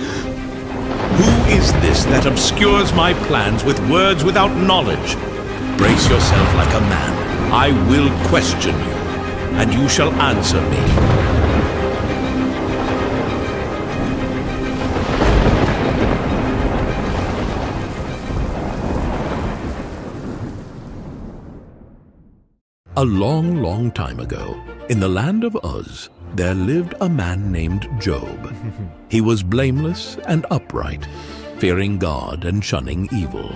Who is this that obscures my plans with words without knowledge? Brace yourself like a man. I will question you, and you shall answer me. A long, long time ago, in the land of Uz, there lived a man named Job. He was blameless and upright, fearing God and shunning evil.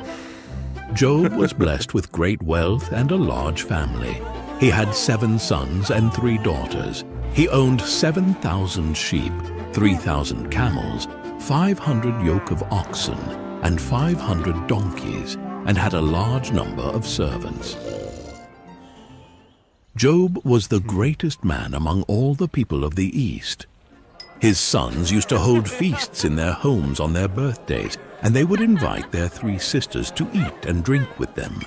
Job was blessed with great wealth and a large family. He had 7 sons and 3 daughters. He owned 7,000 sheep, 3,000 camels, 500 yoke of oxen, and 500 donkeys, and had a large number of servants. Job was the greatest man among all the people of the East. His sons used to hold feasts in their homes on their birthdays, and they would invite their 3 sisters to eat and drink with them.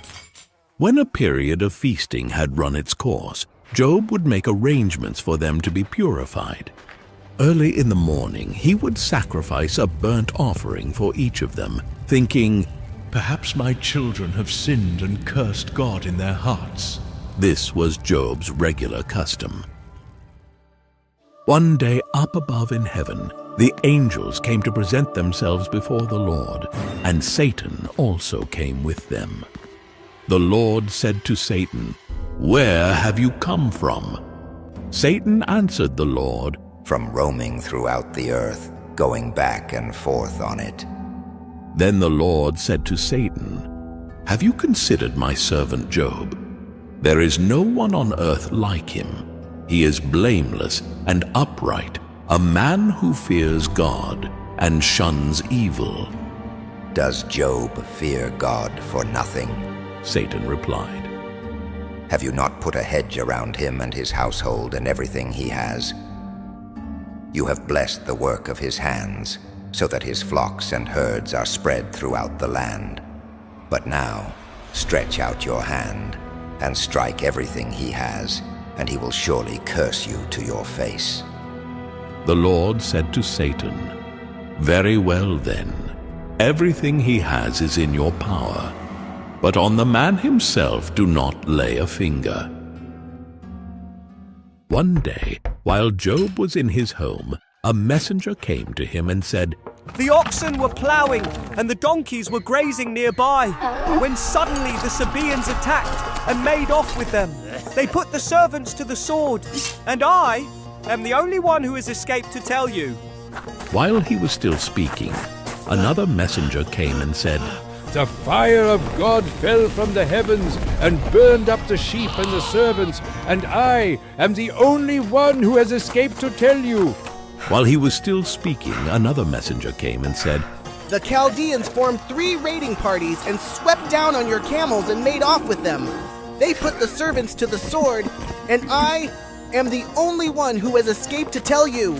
When a period of feasting had run its course, Job would make arrangements for them to be purified. Early in the morning, he would sacrifice a burnt offering for each of them, thinking, "Perhaps my children have sinned and cursed God in their hearts." This was Job's regular custom. One day up above in heaven, the angels came to present themselves before the Lord, and Satan also came with them. The Lord said to Satan, "Where have you come from?" Satan answered the Lord, "From roaming throughout the earth, going back and forth on it." Then the Lord said to Satan, "Have you considered my servant Job? There is no one on earth like him. He is blameless and upright, a man who fears God and shuns evil." "Does Job fear God for nothing?" Satan replied. "Have you not put a hedge around him and his household and everything he has? You have blessed the work of his hands, so that his flocks and herds are spread throughout the land. But now, stretch out your hand and strike everything he has, and he will surely curse you to your face." The Lord said to Satan, "Very well then, everything he has is in your power, but on the man himself do not lay a finger." One day, while Job was in his home, a messenger came to him and said, "The oxen were plowing and the donkeys were grazing nearby, when suddenly the Sabaeans attacked and made off with them. They put the servants to the sword, and I am the only one who has escaped to tell you." While he was still speaking, another messenger came and said, "The fire of God fell from the heavens and burned up the sheep and the servants, and I am the only one who has escaped to tell you." While he was still speaking, another messenger came and said, "The Chaldeans formed 3 raiding parties and swept down on your camels and made off with them. They put the servants to the sword, and I am the only one who has escaped to tell you."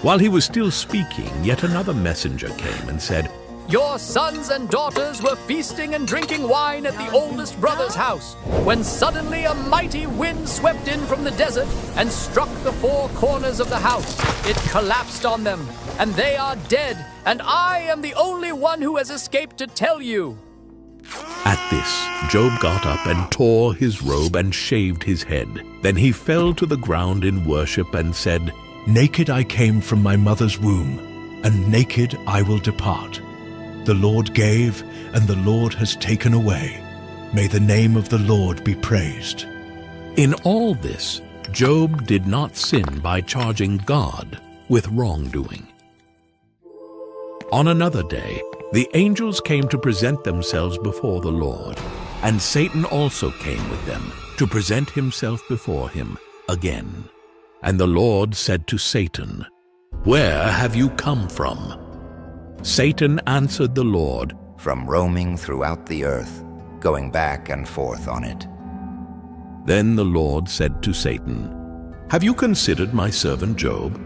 While he was still speaking, yet another messenger came and said, "Your sons and daughters were feasting and drinking wine at the oldest brother's house, when suddenly a mighty wind swept in from the desert and struck the 4 corners of the house. It collapsed on them, and they are dead, and I am the only one who has escaped to tell you." At this, Job got up and tore his robe and shaved his head. Then he fell to the ground in worship and said, "Naked I came from my mother's womb, and naked I will depart. The Lord gave, and the Lord has taken away. May the name of the Lord be praised." In all this, Job did not sin by charging God with wrongdoing. On another day, the angels came to present themselves before the Lord, and Satan also came with them to present himself before him again. And the Lord said to Satan, "Where have you come from?" Satan answered the Lord, "From roaming throughout the earth, going back and forth on it." Then the Lord said to Satan, "Have you considered my servant Job?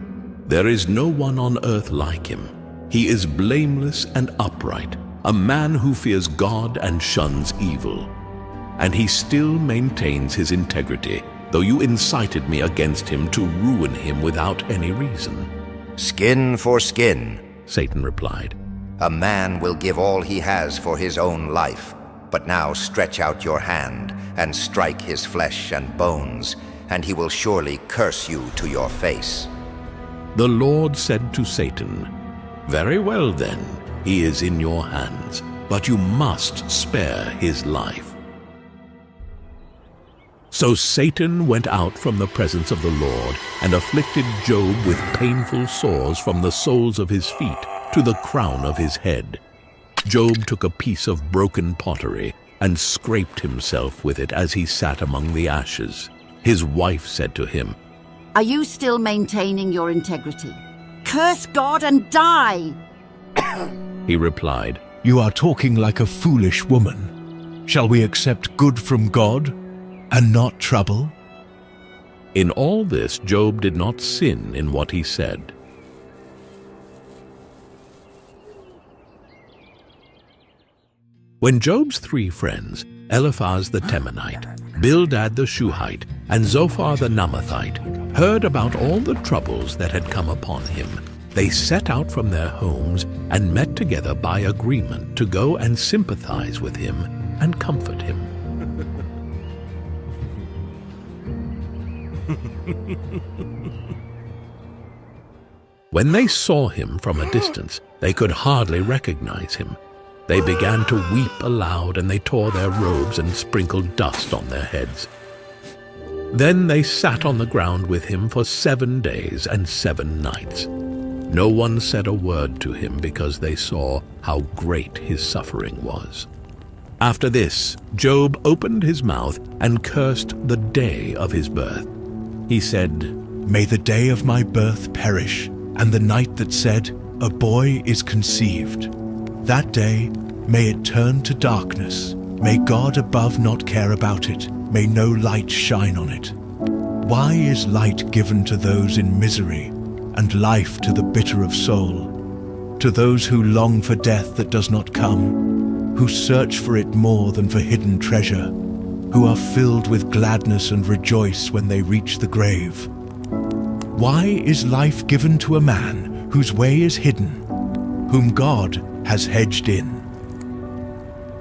There is no one on earth like him. He is blameless and upright, a man who fears God and shuns evil. And he still maintains his integrity, though you incited me against him to ruin him without any reason." "Skin for skin, Satan replied. A man will give all he has for his own life, but now stretch out your hand and strike his flesh and bones, and he will surely curse you to your face. The Lord said to Satan, Very well then, he is in your hands, but you must spare his life. So Satan went out from the presence of the Lord and afflicted Job with painful sores from the soles of his feet to the crown of his head. Job took a piece of broken pottery and scraped himself with it as he sat among the ashes. His wife said to him, Are you still maintaining your integrity? Curse God and die! He replied, You are talking like a foolish woman. Shall we accept good from God and not trouble? In all this, Job did not sin in what he said. When Job's 3 friends, Eliphaz the Temanite, Bildad the Shuhite, and Zophar the Naamathite, heard about all the troubles that had come upon him, they set out from their homes and met together by agreement to go and sympathize with him and comfort him. When they saw him from a distance, they could hardly recognize him. They began to weep aloud, and they tore their robes and sprinkled dust on their heads. Then they sat on the ground with him for 7 days and 7 nights. No one said a word to him because they saw how great his suffering was. After this, Job opened his mouth and cursed the day of his birth. He said, May the day of my birth perish, and the night that said, A boy is conceived. That day, may it turn to darkness. May God above not care about it. May no light shine on it. Why is light given to those in misery, and life to the bitter of soul? To those who long for death that does not come, who search for it more than for hidden treasure, who are filled with gladness and rejoice when they reach the grave. Why is life given to a man whose way is hidden, whom God has hedged in?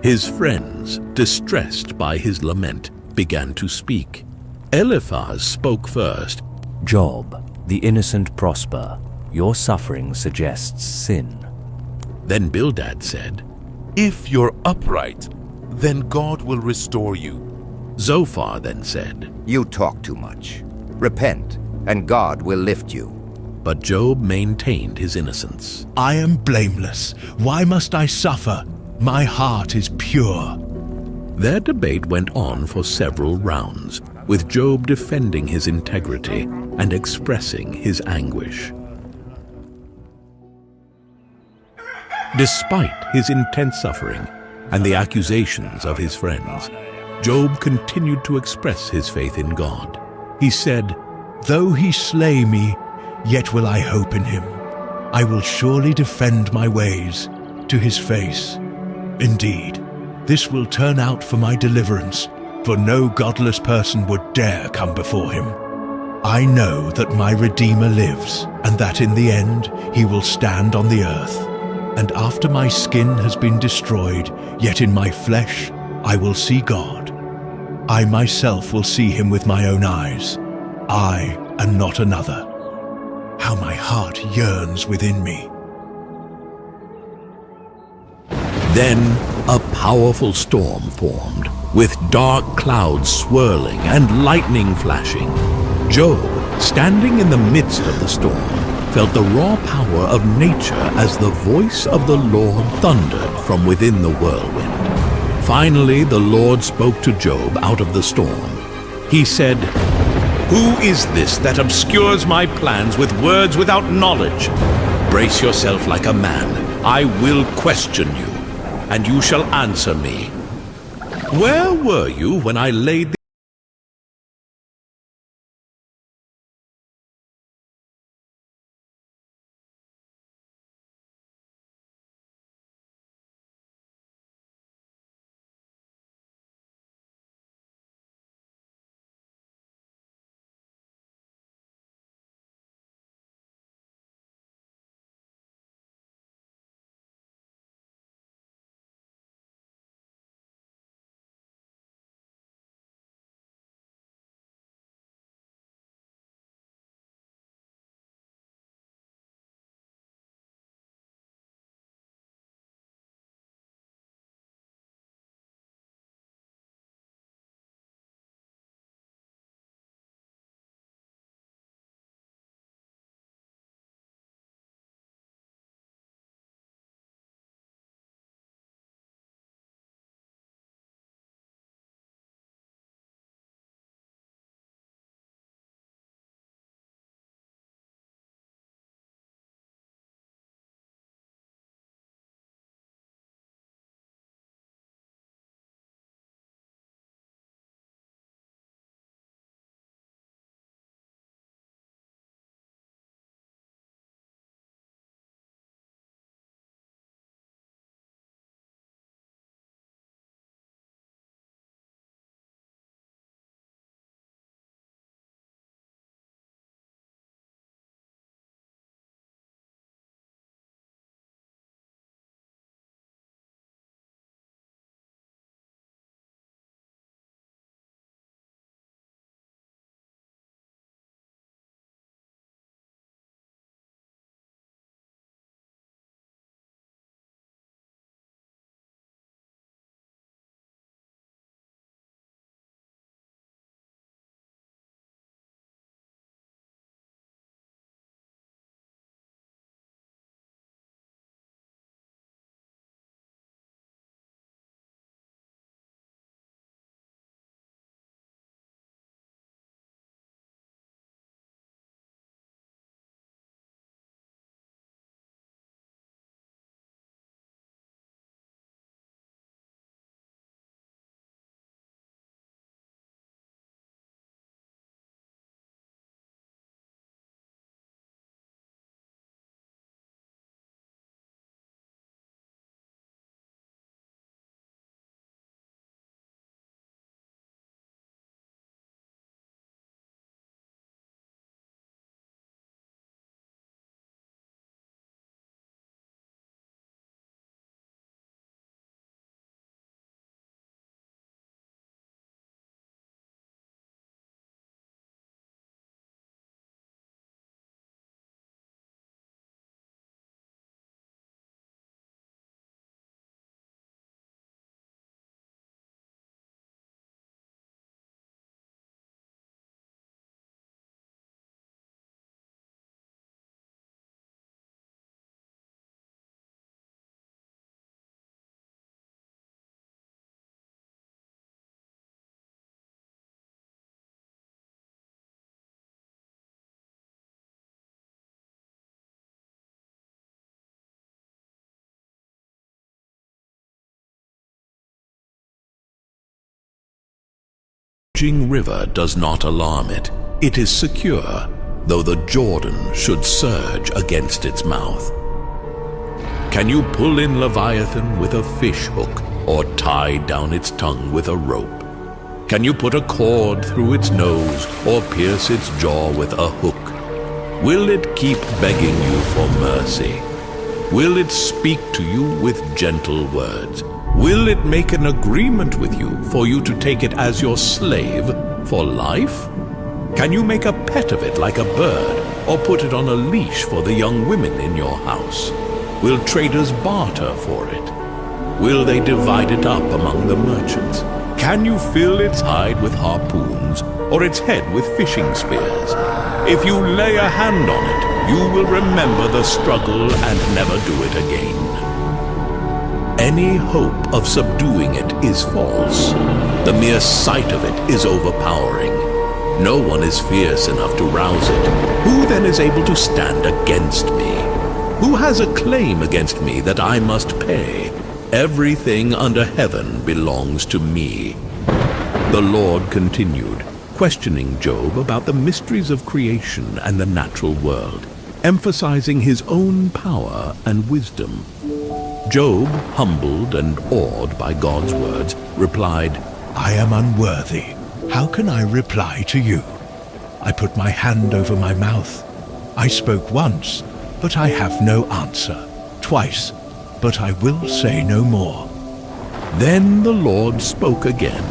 His friends, distressed by his lament, began to speak. Eliphaz spoke first. Job, the innocent prosper. Your suffering suggests sin. Then Bildad said, If you're upright, then God will restore you. Zophar then said, You talk too much. Repent, and God will lift you. But Job maintained his innocence. I am blameless. Why must I suffer? My heart is pure. Their debate went on for several rounds, with Job defending his integrity and expressing his anguish. Despite his intense suffering and the accusations of his friends, Job continued to express his faith in God. He said, Though he slay me, yet will I hope in him. I will surely defend my ways to his face. Indeed, this will turn out for my deliverance, for no godless person would dare come before him. I know that my Redeemer lives, and that in the end he will stand on the earth. And after my skin has been destroyed, yet in my flesh I will see God. I myself will see him with my own eyes, I and not another. How my heart yearns within me. Then a powerful storm formed, with dark clouds swirling and lightning flashing. Job, standing in the midst of the storm, felt the raw power of nature as the voice of the Lord thundered from within the whirlwind. Finally, the Lord spoke to Job out of the storm. He said, Who is this that obscures my plans with words without knowledge? Brace yourself like a man. I will question you, and you shall answer me. Where were you when I laid the raging river does not alarm it. It is secure, though the Jordan should surge against its mouth. Can you pull in Leviathan with a fish hook, or tie down its tongue with a rope? Can you put a cord through its nose, or pierce its jaw with a hook? Will it keep begging you for mercy? Will it speak to you with gentle words? Will it make an agreement with you for you to take it as your slave for life? Can you make a pet of it like a bird, or put it on a leash for the young women in your house? Will traders barter for it? Will they divide it up among the merchants? Can you fill its hide with harpoons, or its head with fishing spears? If you lay a hand on it, you will remember the struggle and never do it again. Any hope of subduing it is false. The mere sight of it is overpowering. No one is fierce enough to rouse it. Who then is able to stand against me? Who has a claim against me that I must pay? Everything under heaven belongs to me. The Lord continued, questioning Job about the mysteries of creation and the natural world, emphasizing his own power and wisdom. Job, humbled and awed by God's words, replied, I am unworthy. How can I reply to you? I put my hand over my mouth. I spoke once, but I have no answer. Twice, but I will say no more. Then the Lord spoke again,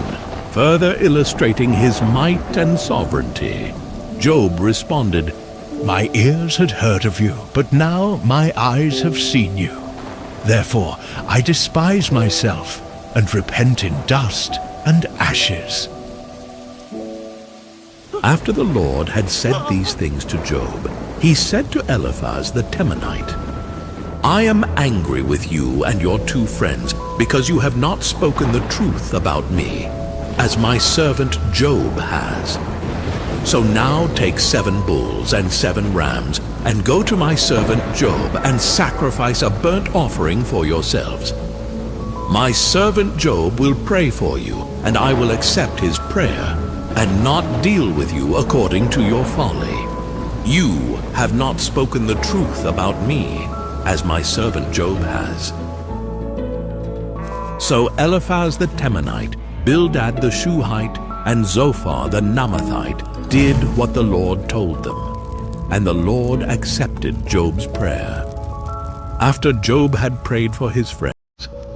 further illustrating his might and sovereignty. Job responded, My ears had heard of you, but now my eyes have seen you. Therefore I despise myself and repent in dust and ashes. After the Lord had said these things to Job, he said to Eliphaz the Temanite, I am angry with you and your two friends, because you have not spoken the truth about me, as my servant Job has. So now take 7 bulls and 7 rams, and go to my servant Job, and sacrifice a burnt offering for yourselves. My servant Job will pray for you, and I will accept his prayer, and not deal with you according to your folly. You have not spoken the truth about me, as my servant Job has. So Eliphaz the Temanite, Bildad the Shuhite, and Zophar the Naamathite did what the Lord told them, and the Lord accepted Job's prayer. After Job had prayed for his friends,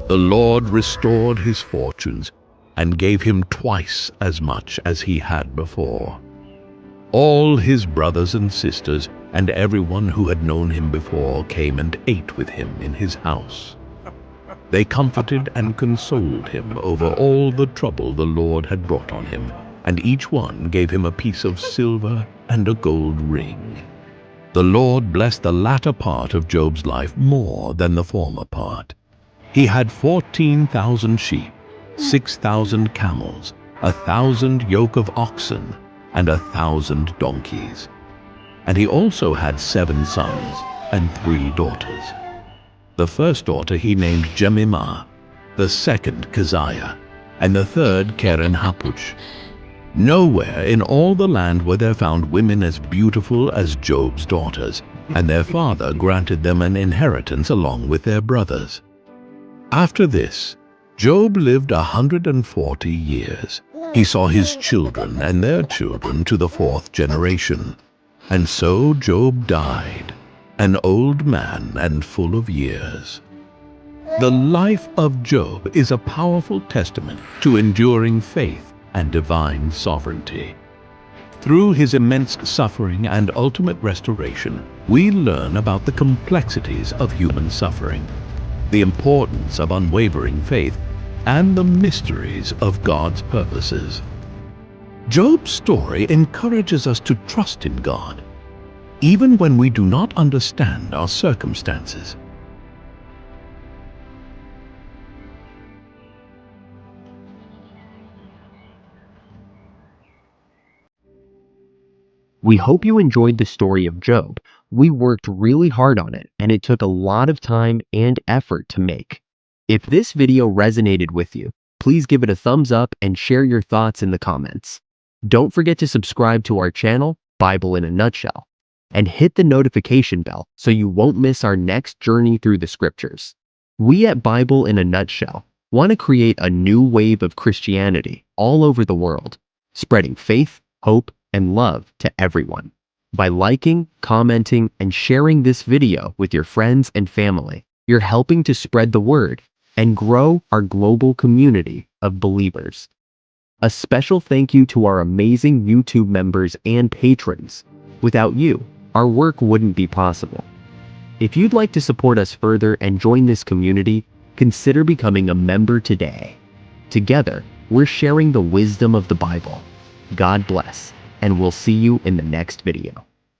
the Lord restored his fortunes and gave him twice as much as he had before. All his brothers and sisters and everyone who had known him before came and ate with him in his house. They comforted and consoled him over all the trouble the Lord had brought on him, and each one gave him a piece of silver and a gold ring. The Lord blessed the latter part of Job's life more than the former part. He had 14,000 sheep, 6,000 camels, 1,000 yoke of oxen, and 1,000 donkeys. And he also had 7 sons and 3 daughters. The first daughter he named Jemimah, the second Keziah, and the third Keren-Happuch. Nowhere in all the land were there found women as beautiful as Job's daughters, and their father granted them an inheritance along with their brothers. After this, Job lived 140 years. He saw his children and their children to the 4th generation. And so Job died, an old man and full of years. The life of Job is a powerful testament to enduring faith and divine sovereignty. Through his immense suffering and ultimate restoration, we learn about the complexities of human suffering, the importance of unwavering faith, and the mysteries of God's purposes. Job's story encourages us to trust in God, even when we do not understand our circumstances. We hope you enjoyed the story of Job. We worked really hard on it, and it took a lot of time and effort to make. If this video resonated with you, please give it a thumbs up and share your thoughts in the comments. Don't forget to subscribe to our channel, Bible in a Nutshell, and hit the notification bell so you won't miss our next journey through the scriptures. We at Bible in a Nutshell want to create a new wave of Christianity all over the world, spreading faith, hope, and love to everyone. By liking, commenting, and sharing this video with your friends and family, you're helping to spread the word and grow our global community of believers. A special thank you to our amazing YouTube members and patrons. Without you, our work wouldn't be possible. If you'd like to support us further and join this community, consider becoming a member today. Together, we're sharing the wisdom of the Bible. God bless, and we'll see you in the next video.